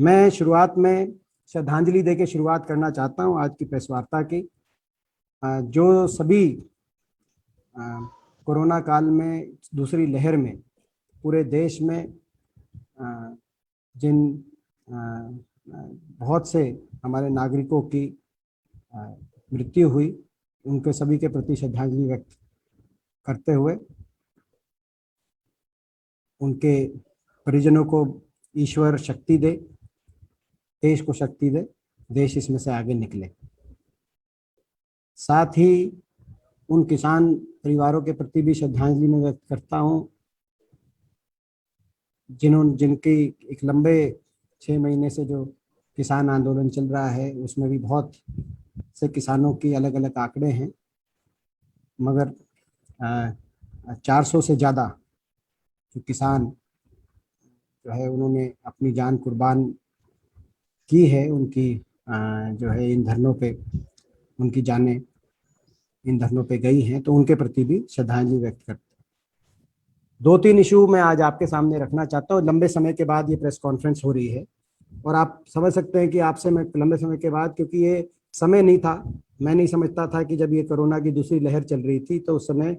मैं शुरुआत में श्रद्धांजलि देके शुरुआत करना चाहता हूं आज की प्रेस वार्ता की। जो सभी कोरोना काल में दूसरी लहर में पूरे देश में जिन बहुत से हमारे नागरिकों की मृत्यु हुई, उनके सभी के प्रति श्रद्धांजलि व्यक्त करते हुए उनके परिजनों को ईश्वर शक्ति दे, देश को शक्ति दे, देश इसमें से आगे निकले। साथ ही उन किसान परिवारों के प्रति भी श्रद्धांजलि मैं व्यक्त करता हूं जिनकी एक लंबे 6 महीने से जो किसान आंदोलन चल रहा है, उसमें भी बहुत से किसानों की अलग अलग आंकड़े हैं, मगर 400 से ज़्यादा जो किसान जो है उन्होंने अपनी जान कुर्बान की है। उनकी जो है इन धरनों पे उनकी जानें इन धरनों पे गई हैं, तो उनके प्रति भी श्रद्धांजलि व्यक्त करते हैं। 2-3 इशू मैं आज आपके सामने रखना चाहता हूँ। लंबे समय के बाद ये प्रेस कॉन्फ्रेंस हो रही है और आप समझ सकते हैं कि आपसे मैं लंबे समय के बाद, क्योंकि ये समय नहीं था, मैं नहीं समझता था कि जब ये कोरोना की दूसरी लहर चल रही थी तो उस समय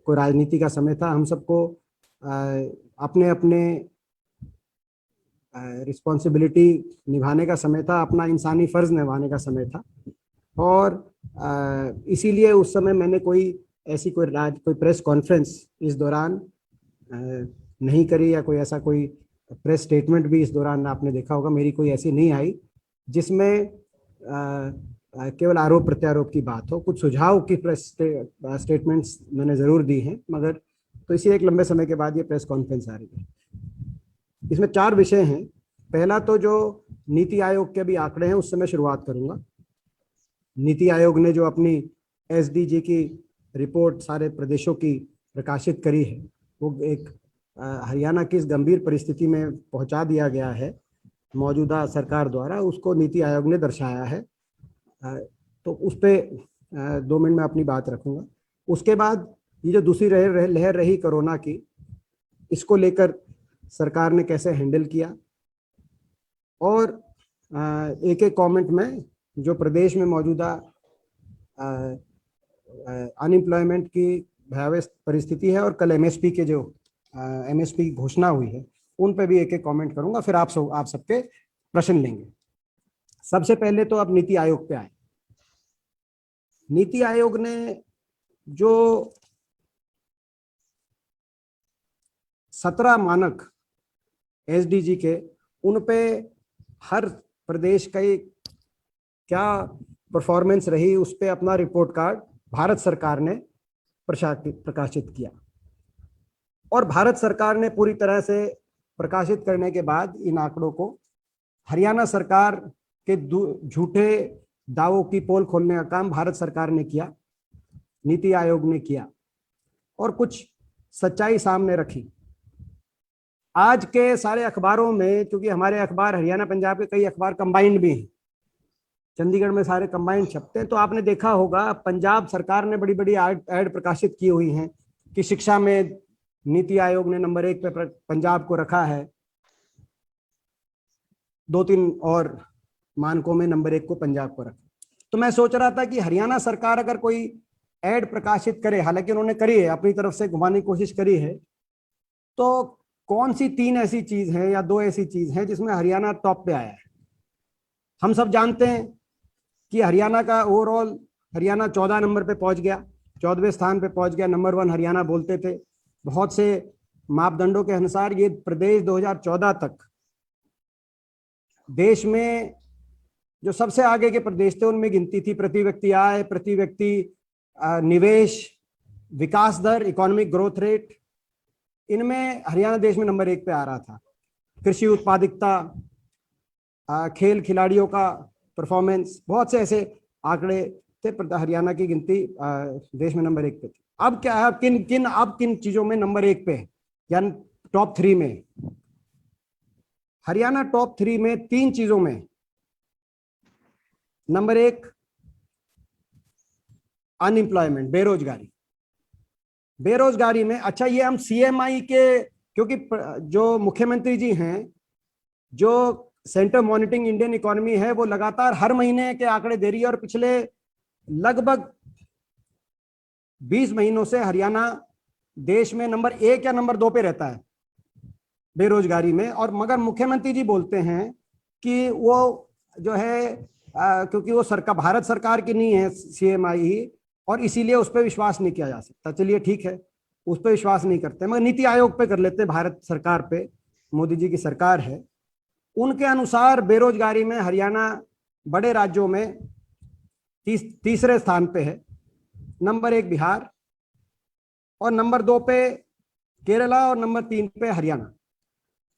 कोई राजनीति का समय था। हम सबको अपने अपने रिस्पॉन्सिबिलिटी निभाने का समय था, अपना इंसानी फर्ज निभाने का समय था। और इसीलिए उस समय मैंने कोई प्रेस कॉन्फ्रेंस इस दौरान नहीं करी, या कोई ऐसा कोई प्रेस स्टेटमेंट भी इस दौरान आपने देखा होगा मेरी कोई ऐसी नहीं आई जिसमें केवल आरोप प्रत्यारोप की बात हो। कुछ सुझाव की प्रेस स्टेटमेंट्स मैंने ज़रूर दी हैं, मगर तो इसी एक लंबे समय के बाद ये प्रेस कॉन्फ्रेंस आ रही है। इसमें 4 विषय हैं। पहला तो जो नीति आयोग के भी आंकड़े हैं उससे मैं शुरुआत करूंगा। नीति आयोग ने जो अपनी एसडीजी की रिपोर्ट सारे प्रदेशों की प्रकाशित करी है, वो एक हरियाणा की इस गंभीर परिस्थिति में पहुंचा दिया गया है मौजूदा सरकार द्वारा, उसको नीति आयोग ने दर्शाया है। तो उस पर 2 मिनट में अपनी बात रखूंगा। उसके बाद ये जो दूसरी लहर रही कोरोना की, इसको लेकर सरकार ने कैसे हैंडल किया, और एक एक कमेंट में जो प्रदेश में मौजूदा अनएम्प्लॉयमेंट की भयावह परिस्थिति है और कल एमएसपी के जो एमएसपी की घोषणा हुई है उन पे भी एक एक कमेंट करूंगा, फिर आप सबके प्रश्न लेंगे। सबसे पहले तो अब नीति आयोग पे आए। नीति आयोग ने जो 17 मानक एसडीजी के, उन पे हर प्रदेश का क्या परफॉर्मेंस रही, उस पे अपना रिपोर्ट कार्ड भारत सरकार ने प्रकाशित किया। और भारत सरकार ने पूरी तरह से प्रकाशित करने के बाद इन आंकड़ों को हरियाणा सरकार के झूठे दावों की पोल खोलने का काम भारत सरकार ने किया, नीति आयोग ने किया, और कुछ सच्चाई सामने रखी। आज के सारे अखबारों में, क्योंकि हमारे अखबार हरियाणा पंजाब के कई अखबार कंबाइंड भी हैं, चंडीगढ़ में सारे कंबाइंड छपते हैं, तो आपने देखा होगा पंजाब सरकार ने बड़ी बड़ी ऐड प्रकाशित की हुई हैं कि शिक्षा में नीति आयोग ने नंबर 1 पे पंजाब को रखा है, 2-3 और मानकों में नंबर 1 को पंजाब को रखा। तो मैं सोच रहा था कि हरियाणा सरकार अगर कोई ऐड प्रकाशित करे, हालांकि उन्होंने करी है, अपनी तरफ से घुमाने की कोशिश करी है, तो कौन सी 3 ऐसी चीज हैं या 2 ऐसी चीज हैं जिसमें हरियाणा टॉप पे आया है। हम सब जानते हैं कि हरियाणा का ओवरऑल हरियाणा 14 नंबर पे पहुंच गया, 14वें स्थान पे पहुंच गया। नंबर 1 हरियाणा बोलते थे। बहुत से मापदंडों के अनुसार ये प्रदेश 2014 तक देश में जो सबसे आगे के प्रदेश थे उनमें गिनती थी। प्रति व्यक्ति आय, प्रति व्यक्ति निवेश, विकास दर, इकोनॉमिक ग्रोथ रेट, इनमें हरियाणा देश में नंबर 1 पे आ रहा था। कृषि उत्पादकता, खेल खिलाड़ियों का परफॉर्मेंस, बहुत से ऐसे आंकड़े थे। हरियाणा की गिनती देश में नंबर 1 पे थी। अब क्या है, किन चीजों में नंबर 1 पे है, यानी टॉप 3 में हरियाणा टॉप 3 में 3 चीजों में नंबर 1 अनएम्प्लॉयमेंट, बेरोजगारी में। अच्छा, ये हम सीएमआई के, क्योंकि जो मुख्यमंत्री जी हैं, जो सेंटर मॉनिटरिंग इंडियन इकोनॉमी है वो लगातार हर महीने के आंकड़े दे रही है और पिछले लगभग 20 महीनों से हरियाणा देश में नंबर 1 या नंबर 2 पे रहता है बेरोजगारी में। और मगर मुख्यमंत्री जी बोलते हैं कि वो जो है क्योंकि वो सरकार भारत सरकार की नहीं है CMI ही, और इसीलिए उस पर विश्वास नहीं किया जा सकता। चलिए ठीक है, उस पर विश्वास नहीं करते, मगर नीति आयोग पे कर लेते हैं, भारत सरकार पे, मोदी जी की सरकार है। उनके अनुसार बेरोजगारी में हरियाणा बड़े राज्यों में तीसरे स्थान पे है। नंबर 1 बिहार, और नंबर 2 पे केरला, और नंबर 3 पे हरियाणा।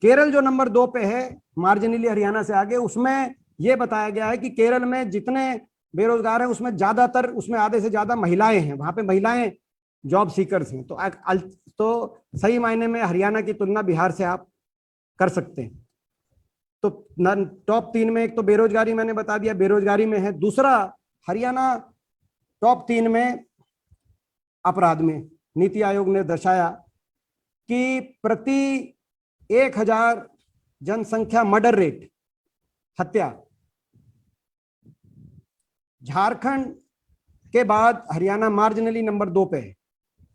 केरल जो नंबर 2 पे है, मार्जिनली हरियाणा से आगे, उसमें यह बताया गया है कि केरल में जितने बेरोजगार हैं उसमें ज्यादातर, उसमें आधे से ज्यादा महिलाएं हैं, वहां पे महिलाएं जॉब सीकर्स हैं। तो सही मायने में हरियाणा की तुलना बिहार से आप कर सकते हैं। तो टॉप 3 में एक तो बेरोजगारी मैंने बता दिया, बेरोजगारी में है। दूसरा, हरियाणा टॉप 3 में अपराध में। नीति आयोग ने दर्शाया कि प्रति 1000 जनसंख्या मर्डर रेट, हत्या, झारखंड के बाद हरियाणा मार्जिनली नंबर 2 पे है,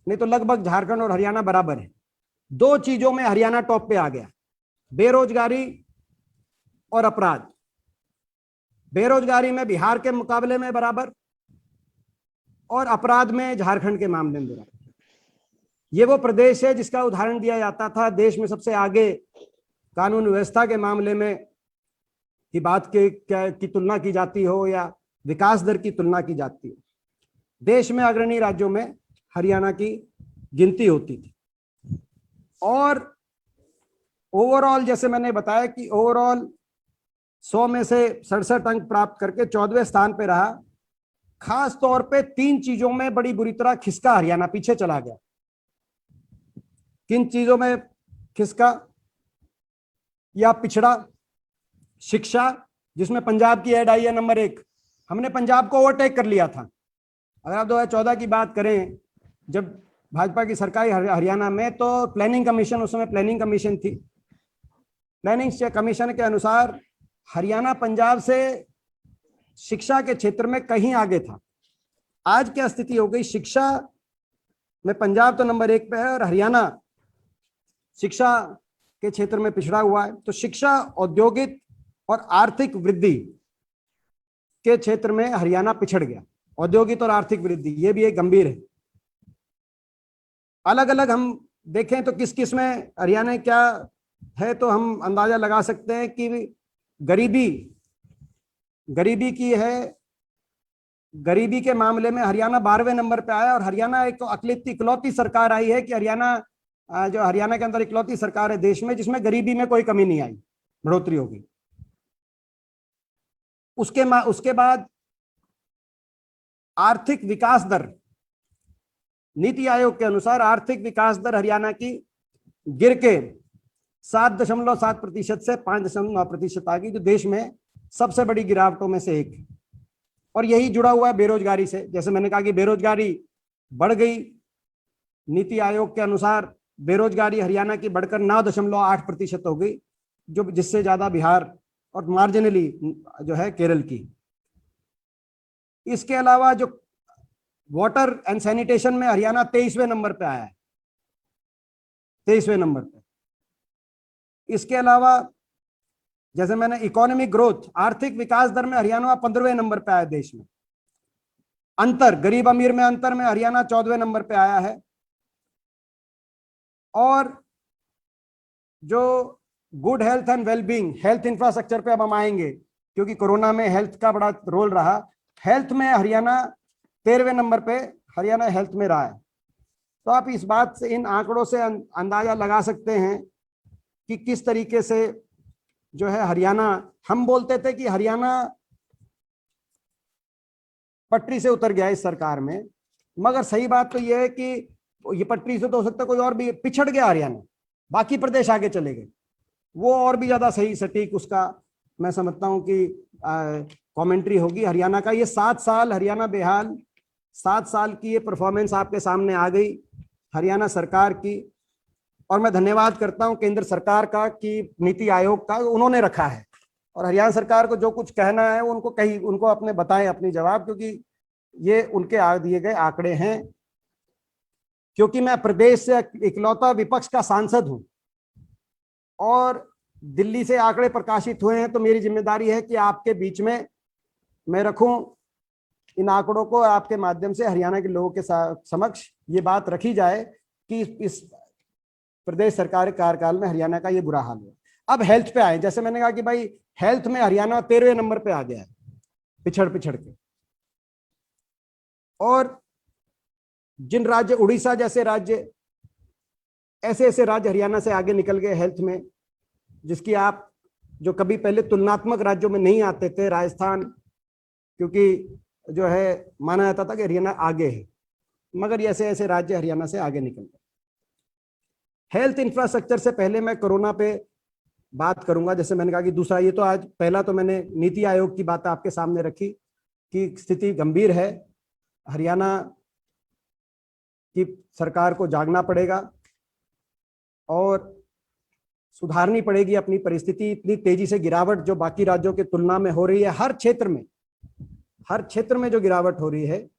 नहीं तो लगभग झारखंड और हरियाणा बराबर है। 2 चीजों में हरियाणा टॉप पे आ गया, बेरोजगारी और अपराध। बेरोजगारी में बिहार के मुकाबले में बराबर, और अपराध में झारखंड के मामले में बराबर। ये वो प्रदेश है जिसका उदाहरण दिया जाता था देश में सबसे आगे कानून व्यवस्था के मामले में की बात की तुलना की जाती हो या विकास दर की तुलना की जाती हो, देश में अग्रणी राज्यों में हरियाणा की गिनती होती थी। और ओवरऑल, जैसे मैंने बताया कि ओवरऑल 100 में से 67 अंक प्राप्त करके 14वें स्थान पे रहा। खास तौर पे 3 चीजों में बड़ी बुरी तरह खिसका हरियाणा, पीछे चला गया। किन चीजों में खिसका या पिछड़ा? शिक्षा, जिसमें पंजाब की ऐड आई है नंबर 1, हमने पंजाब को ओवरटेक कर लिया था। अगर आप 2014 की बात करें, जब भाजपा की सरकार हरियाणा में, तो प्लानिंग कमीशन, उस समय प्लानिंग कमीशन थी, प्लानिंग कमीशन के अनुसार हरियाणा पंजाब से शिक्षा के क्षेत्र में कहीं आगे था। आज क्या स्थिति हो गई? शिक्षा में पंजाब तो नंबर 1 पे है और हरियाणा शिक्षा के क्षेत्र में पिछड़ा हुआ है। तो शिक्षा, औद्योगिक और आर्थिक वृद्धि के क्षेत्र में हरियाणा पिछड़ गया। औद्योगिक और आर्थिक वृद्धि, ये भी एक गंभीर है। अलग अलग हम देखें तो किस किस में हरियाणा क्या है, तो हम अंदाजा लगा सकते हैं कि गरीबी की है। गरीबी के मामले में हरियाणा 12वें नंबर पे आया, और हरियाणा एक इकलौती सरकार आई है कि हरियाणा के अंदर इकलौती सरकार है देश में जिसमें गरीबी में कोई कमी नहीं आई, बढ़ोतरी होगी। उसके बाद आर्थिक विकास दर, नीति आयोग के अनुसार आर्थिक विकास दर हरियाणा की गिर के 7.7% से 5.9% आ गई, जो देश में सबसे बड़ी गिरावटों में से एक है। और यही जुड़ा हुआ है बेरोजगारी से। जैसे मैंने कहा कि बेरोजगारी बढ़ गई, नीति आयोग के अनुसार बेरोजगारी हरियाणा की बढ़कर 9.8% हो गई, जो जिससे ज्यादा बिहार और मार्जिनली जो है केरल की। इसके अलावा जो वाटर एंड सैनिटेशन में हरियाणा 23वें नंबर पे आया है, 23वें नंबर पे। इसके अलावा जैसे मैंने इकोनॉमिक ग्रोथ, आर्थिक विकास दर में हरियाणा 15वें नंबर पे आया देश में। अंतर, गरीब अमीर में अंतर में हरियाणा 14वें नंबर पे आया है। और जो good health and wellbeing, health infrastructure पे अब हम आएंगे क्योंकि कोरोना में हेल्थ का बड़ा रोल रहा। हेल्थ में हरियाणा 13वें नंबर पे हरियाणा हेल्थ में रहा है। तो आप इस बात से, इन आंकड़ों से अंदाजा लगा सकते हैं कि किस तरीके से जो है हरियाणा, हम बोलते थे कि हरियाणा पटरी से उतर गया इस सरकार में, मगर सही बात तो यह है कि ये पटरी से तो हो सकता है कोई और भी पिछड़ गया हरियाणा, बाकी प्रदेश आगे चले गए, वो और भी ज्यादा सही सटीक उसका मैं समझता हूं कि कमेंट्री होगी। हरियाणा का ये 7 साल हरियाणा बेहाल, 7 साल की ये परफॉर्मेंस आपके सामने आ गई हरियाणा सरकार की। और मैं धन्यवाद करता हूं केंद्र सरकार का कि नीति आयोग का उन्होंने रखा है, और हरियाणा सरकार को जो कुछ कहना है वो उनको अपने बताएं अपनी जवाब, क्योंकि ये उनके दिए गए आंकड़े हैं। क्योंकि मैं प्रदेश से इकलौता विपक्ष का सांसद हूं और दिल्ली से आंकड़े प्रकाशित हुए हैं, तो मेरी जिम्मेदारी है कि आपके बीच में मैं रखूं इन आंकड़ों को, आपके माध्यम से हरियाणा के लोगों के समक्ष ये बात रखी जाए कि इस प्रदेश सरकार के कार्यकाल में हरियाणा का ये बुरा हाल हुआ। अब हेल्थ पे आए, जैसे मैंने कहा कि भाई हेल्थ में हरियाणा 13वें नंबर पे आ गया है, पिछड़ के। और जिन राज्य, उड़ीसा जैसे राज्य, ऐसे ऐसे राज्य हरियाणा से आगे निकल गए हेल्थ में, जिसकी आप जो कभी पहले तुलनात्मक राज्यों में नहीं आते थे। राजस्थान, क्योंकि जो है माना जाता था कि हरियाणा आगे है, मगर ऐसे ऐसे राज्य हरियाणा से आगे निकल गए। हेल्थ इंफ्रास्ट्रक्चर से पहले मैं कोरोना पे बात करूंगा। जैसे मैंने कहा कि दूसरा, ये तो आज पहला तो मैंने नीति आयोग की बात आपके सामने रखी कि स्थिति गंभीर है, हरियाणा की सरकार को जागना पड़ेगा और सुधारनी पड़ेगी अपनी परिस्थिति। इतनी तेजी से गिरावट जो बाकी राज्यों की तुलना में हो रही है, हर क्षेत्र में जो गिरावट हो रही है,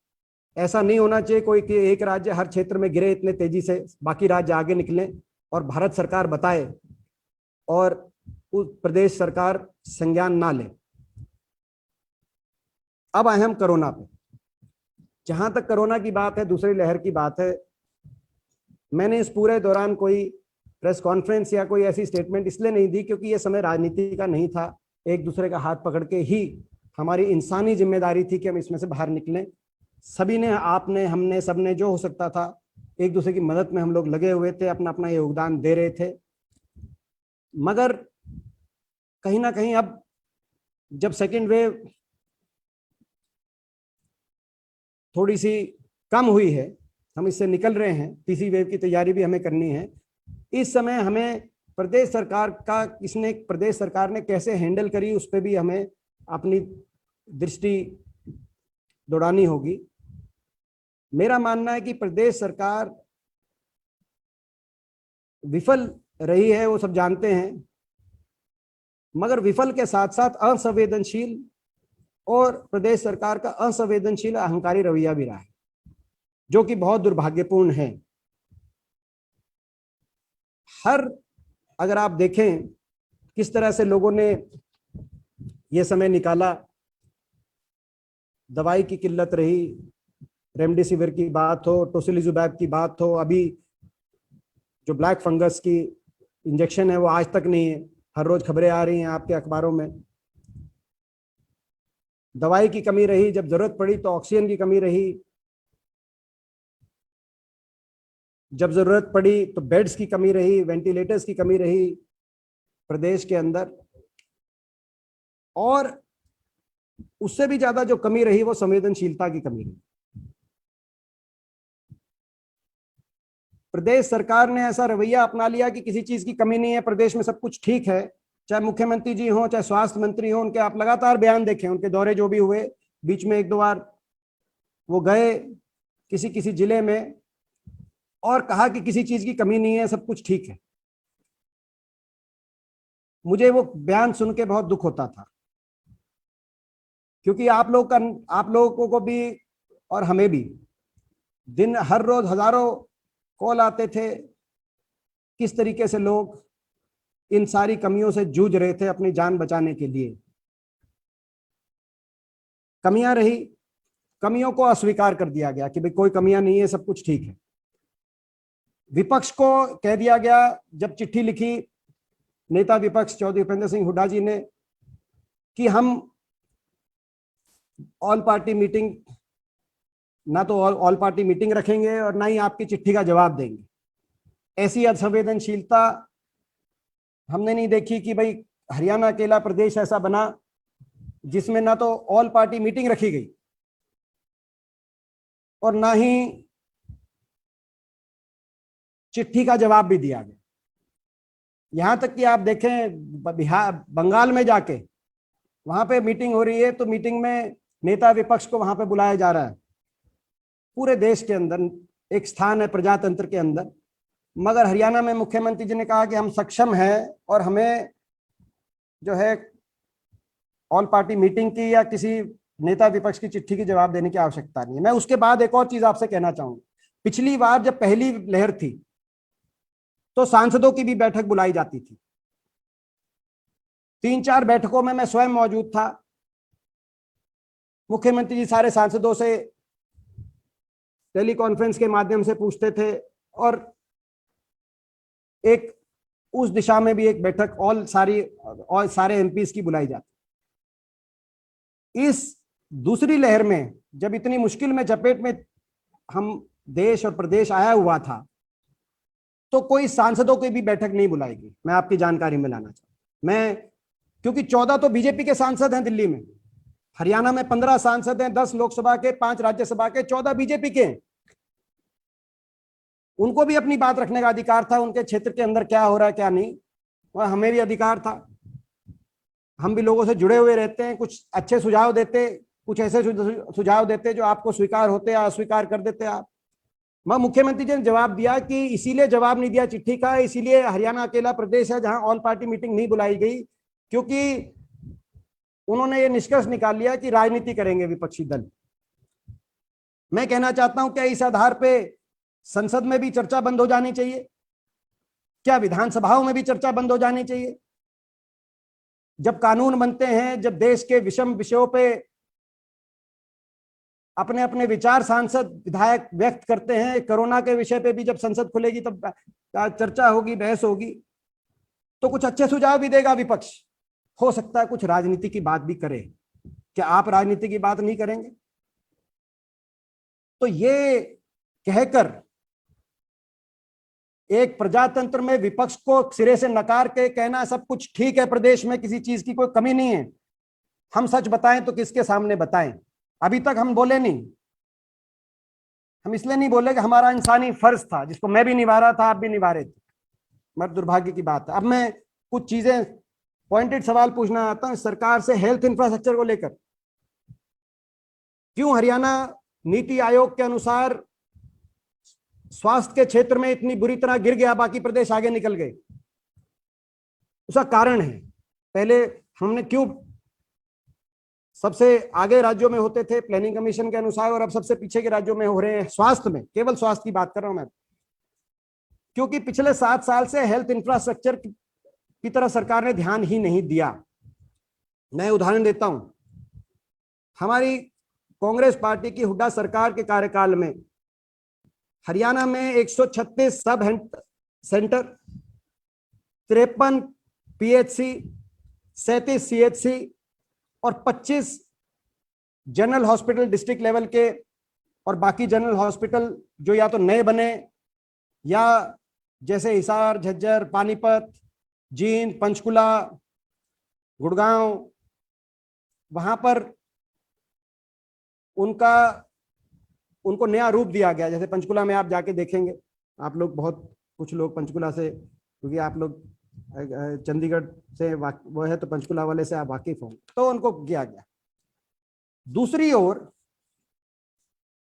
ऐसा नहीं होना चाहिए कोई कि एक राज्य हर क्षेत्र में गिरे इतने तेजी से, बाकी राज्य आगे निकले और भारत सरकार बताए और उस प्रदेश सरकार संज्ञान ना ले। अब आए हम कोरोना पे। जहां तक कोरोना की बात है, दूसरी लहर की बात है, मैंने इस पूरे दौरान कोई प्रेस कॉन्फ्रेंस या कोई ऐसी स्टेटमेंट इसलिए नहीं दी क्योंकि ये समय राजनीति का नहीं था। एक दूसरे का हाथ पकड़ के ही हमारी इंसानी जिम्मेदारी थी कि हम इसमें से बाहर निकलें। सभी ने, आपने, हमने, सबने जो हो सकता था एक दूसरे की मदद में हम लोग लगे हुए थे, अपना अपना योगदान दे रहे थे। मगर कहीं ना कहीं अब जब सेकेंड वेव थोड़ी सी कम हुई है, हम इससे निकल रहे हैं, तीसरी वेव की तैयारी भी हमें करनी है। इस समय हमें प्रदेश सरकार ने कैसे हैंडल करी, उस पर भी हमें अपनी दृष्टि दौड़ानी होगी। मेरा मानना है कि प्रदेश सरकार विफल रही है, वो सब जानते हैं, मगर विफल के साथ साथ असंवेदनशील और प्रदेश सरकार का असंवेदनशील अहंकारी रवैया भी रहा है, जो कि बहुत दुर्भाग्यपूर्ण है। अगर आप देखें किस तरह से लोगों ने ये समय निकाला, दवाई की किल्लत रही, रेमडेसिविर की बात हो, टोसिलिजुमैब की बात हो, अभी जो ब्लैक फंगस की इंजेक्शन है वो आज तक नहीं है, हर रोज खबरें आ रही हैं आपके अखबारों में। दवाई की कमी रही, जब जरूरत पड़ी तो ऑक्सीजन की कमी रही, जब जरूरत पड़ी तो बेड्स की कमी रही, वेंटिलेटर्स की कमी रही प्रदेश के अंदर, और उससे भी ज्यादा जो कमी रही वो संवेदनशीलता की कमी रही। प्रदेश सरकार ने ऐसा रवैया अपना लिया कि किसी चीज की कमी नहीं है, प्रदेश में सब कुछ ठीक है। चाहे मुख्यमंत्री जी हो, चाहे स्वास्थ्य मंत्री हो, उनके आप लगातार बयान देखें, उनके दौरे जो भी हुए, बीच में एक दो बार वो गए किसी किसी जिले में और कहा कि किसी चीज की कमी नहीं है, सब कुछ ठीक है। मुझे वो बयान सुन के बहुत दुख होता था, क्योंकि आप लोगों को भी और हमें भी हर रोज हजारों कॉल आते थे, किस तरीके से लोग इन सारी कमियों से जूझ रहे थे अपनी जान बचाने के लिए। कमियां रही, कमियों को अस्वीकार कर दिया गया कि भाई कोई कमियां नहीं है, सब कुछ ठीक है। विपक्ष को कह दिया गया, जब चिट्ठी लिखी नेता विपक्ष चौधरी उपेंद्र सिंह हुड्डा जी ने कि हम ऑल पार्टी मीटिंग, ना तो ऑल पार्टी मीटिंग रखेंगे और ना ही आपकी चिट्ठी का जवाब देंगे। ऐसी असंवेदनशीलता हमने नहीं देखी कि भाई हरियाणा अकेला प्रदेश ऐसा बना जिसमें ना तो ऑल पार्टी मीटिंग रखी गई और ना ही चिट्ठी का जवाब भी दिया गया। यहां तक कि आप देखें बंगाल में जाके वहां पे मीटिंग हो रही है तो मीटिंग में नेता विपक्ष को वहां पे बुलाया जा रहा है। पूरे देश के अंदर एक स्थान है प्रजातंत्र के अंदर, मगर हरियाणा में मुख्यमंत्री जी ने कहा कि हम सक्षम हैं और हमें जो है ऑल पार्टी मीटिंग की या किसी नेता विपक्ष की चिट्ठी की जवाब देने की आवश्यकता नहीं है। मैं उसके बाद एक और चीज आपसे कहना चाहूंगा, पिछली बार जब पहली लहर थी तो सांसदों की भी बैठक बुलाई जाती थी। 3-4 बैठकों में मैं स्वयं मौजूद था। मुख्यमंत्री जी सारे सांसदों से टेली कॉन्फ्रेंस के माध्यम से पूछते थे और एक उस दिशा में भी एक बैठक ऑल सारे एमपीज की बुलाई जाती। इस दूसरी लहर में जब इतनी मुश्किल में चपेट में हम देश और प्रदेश आया हुआ था तो कोई सांसदों की भी बैठक नहीं बुलाएगी। मैं आपकी जानकारी में लाना चाहता हूं। मैं क्योंकि 14 तो बीजेपी के सांसद हैं दिल्ली में, हरियाणा में 15 सांसद हैं, 10 लोकसभा के, 5 राज्यसभा के, 14 बीजेपी के हैं। उनको भी अपनी बात रखने का अधिकार था, उनके क्षेत्र के अंदर क्या हो रहा है क्या नहीं, और हमें भी अधिकार था। हम भी लोगों से जुड़े हुए रहते हैं, कुछ अच्छे सुझाव देते, कुछ ऐसे सुझाव देते जो आपको स्वीकार होते या अस्वीकार कर देते आप। मैं मुख्यमंत्री जी ने जवाब दिया कि इसीलिए जवाब नहीं दिया चिट्ठी का, इसीलिए हरियाणा अकेला प्रदेश है जहां ऑल पार्टी मीटिंग नहीं बुलाई गई, क्योंकि उन्होंने ये निष्कर्ष निकाल लिया कि राजनीति करेंगे विपक्षी दल। मैं कहना चाहता हूं क्या इस आधार पर संसद में भी चर्चा बंद हो जानी चाहिए? क्या विधानसभाओं में भी चर्चा बंद हो जानी चाहिए? जब कानून बनते हैं, जब देश के विषम विषयों पे अपने अपने विचार सांसद विधायक व्यक्त करते हैं, कोरोना के विषय पे भी जब संसद खुलेगी तब चर्चा होगी, बहस होगी, तो कुछ अच्छे सुझाव भी देगा विपक्ष। हो सकता है कुछ राजनीति की बात भी करे। क्या आप राजनीति की बात नहीं करेंगे? तो ये कहकर एक प्रजातंत्र में विपक्ष को सिरे से नकार के कहना सब कुछ ठीक है, प्रदेश में किसी चीज की कोई कमी नहीं है, हम सच बताएं तो किसके सामने बताएं? अभी तक हम बोले नहीं। हम इसलिए नहीं बोले कि हमारा इंसानी फर्ज था, जिसको मैं भी निभा रहा था, आप भी निभा रहे थे, मगर दुर्भाग्य की बात है। अब मैं कुछ चीजें पॉइंटेड सवाल पूछना चाहता हूं सरकार से हेल्थ इंफ्रास्ट्रक्चर को लेकर। क्यों हरियाणा नीति आयोग के अनुसार स्वास्थ्य के क्षेत्र में इतनी बुरी तरह गिर गया, बाकी प्रदेश आगे निकल गए? उसका कारण है, पहले हमने क्यों सबसे आगे राज्यों में होते थे प्लानिंग कमीशन के अनुसार और अब सबसे पीछे के राज्यों में हो रहे हैं स्वास्थ्य में, केवल स्वास्थ्य की बात कर रहा हूं मैं, क्योंकि पिछले 7 साल से हेल्थ इंफ्रास्ट्रक्चर की तरह सरकार ने ध्यान ही नहीं दिया। मैं उदाहरण देता हूं, हमारी कांग्रेस पार्टी की हुड्डा सरकार के कार्यकाल में हरियाणा में 136 सब हेल्थ सेंटर, 53 पीएचसी, 37 सीएचसी और 25 जनरल हॉस्पिटल डिस्ट्रिक्ट लेवल के, और बाकी जनरल हॉस्पिटल जो या तो नए बने या जैसे हिसार, झज्जर, पानीपत, जींद, पंचकुला, गुड़गांव, वहां पर उनको नया रूप दिया गया। जैसे पंचकुला में आप जाके देखेंगे, आप लोग कुछ लोग पंचकुला से, क्योंकि आप लोग चंडीगढ़ से वो है तो पंचकुला वाले से आप वाकिफ होंगे, तो उनको किया गया। दूसरी ओर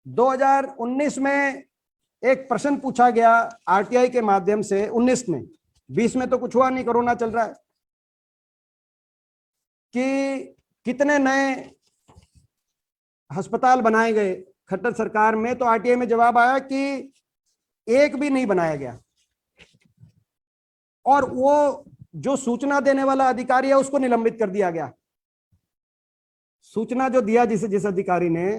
2019 में एक प्रश्न पूछा गया आरटीआई के माध्यम से, 19 में, 20 में तो कुछ हुआ नहीं, कोरोना चल रहा है, कि कितने नए अस्पताल बनाए गए खट्टर सरकार में, तो आरटीआई में जवाब आया कि एक भी नहीं बनाया गया। और वो जो सूचना देने वाला अधिकारी है उसको निलंबित कर दिया गया। सूचना जो दिया जिस अधिकारी ने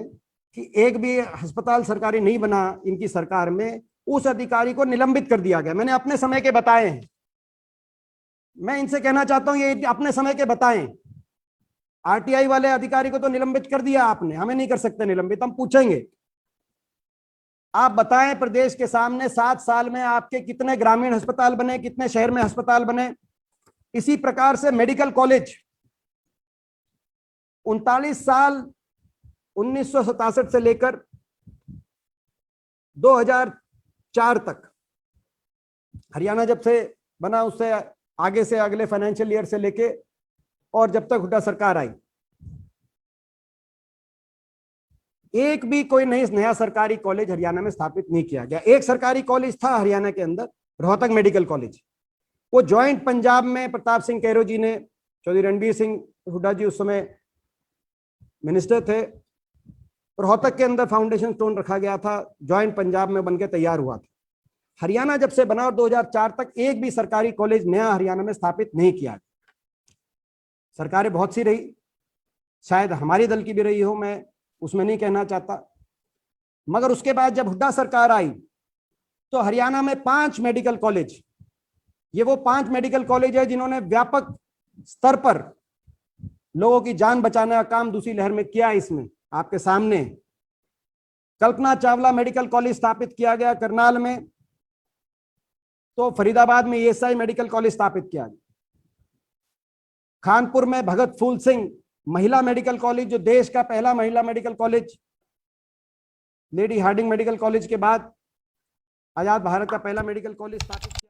कि एक भी अस्पताल सरकारी नहीं बना इनकी सरकार में, उस अधिकारी को निलंबित कर दिया गया। मैंने अपने समय के बताए हैं, मैं इनसे कहना चाहता हूं ये अपने समय के बताएं। आरटीआई वाले अधिकारी को तो निलंबित कर दिया आपने, हमें नहीं कर सकते निलंबित, हम पूछेंगे। आप बताएं प्रदेश के सामने 7 साल में आपके कितने ग्रामीण अस्पताल बने, कितने शहर में अस्पताल बने। इसी प्रकार से मेडिकल कॉलेज 39 साल 1967 से लेकर 2004 तक, हरियाणा जब से बना उससे आगे से अगले फाइनेंशियल ईयर से लेके और जब तक हुड्डा सरकार आई, एक भी कोई नया सरकारी कॉलेज हरियाणा में स्थापित नहीं किया गया। एक सरकारी कॉलेज था हरियाणा के अंदर, रोहतक मेडिकल कॉलेज, वो ज्वाइंट पंजाब में प्रताप सिंह कैरो जी ने, चौधरी रणबीर सिंह हुड्डा जी उस समय मिनिस्टर थे। रोहतक के अंदर फाउंडेशन स्टोन रखा गया था, ज्वाइंट पंजाब में बनके तैयार हुआ था। हरियाणा जब से बना और 2004 तक एक भी सरकारी कॉलेज नया हरियाणा में स्थापित नहीं किया। सरकारें बहुत सी रही, शायद हमारी दल की भी रही हो, मैं उसमें नहीं कहना चाहता, मगर उसके बाद जब हुड्डा सरकार आई तो हरियाणा में 5 मेडिकल कॉलेज, ये वो 5 मेडिकल कॉलेज है जिन्होंने व्यापक स्तर पर लोगों की जान बचाने का काम दूसरी लहर में किया। इसमें आपके सामने कल्पना चावला मेडिकल कॉलेज स्थापित किया गया करनाल में, तो फरीदाबाद में ईएसआई मेडिकल कॉलेज स्थापित किया गया, कानपुर में भगत फूल सिंह महिला मेडिकल कॉलेज, जो देश का पहला महिला medical college, lady Hardinge medical college के बाद आजाद भारत का पहला मेडिकल कॉलेज स्थापित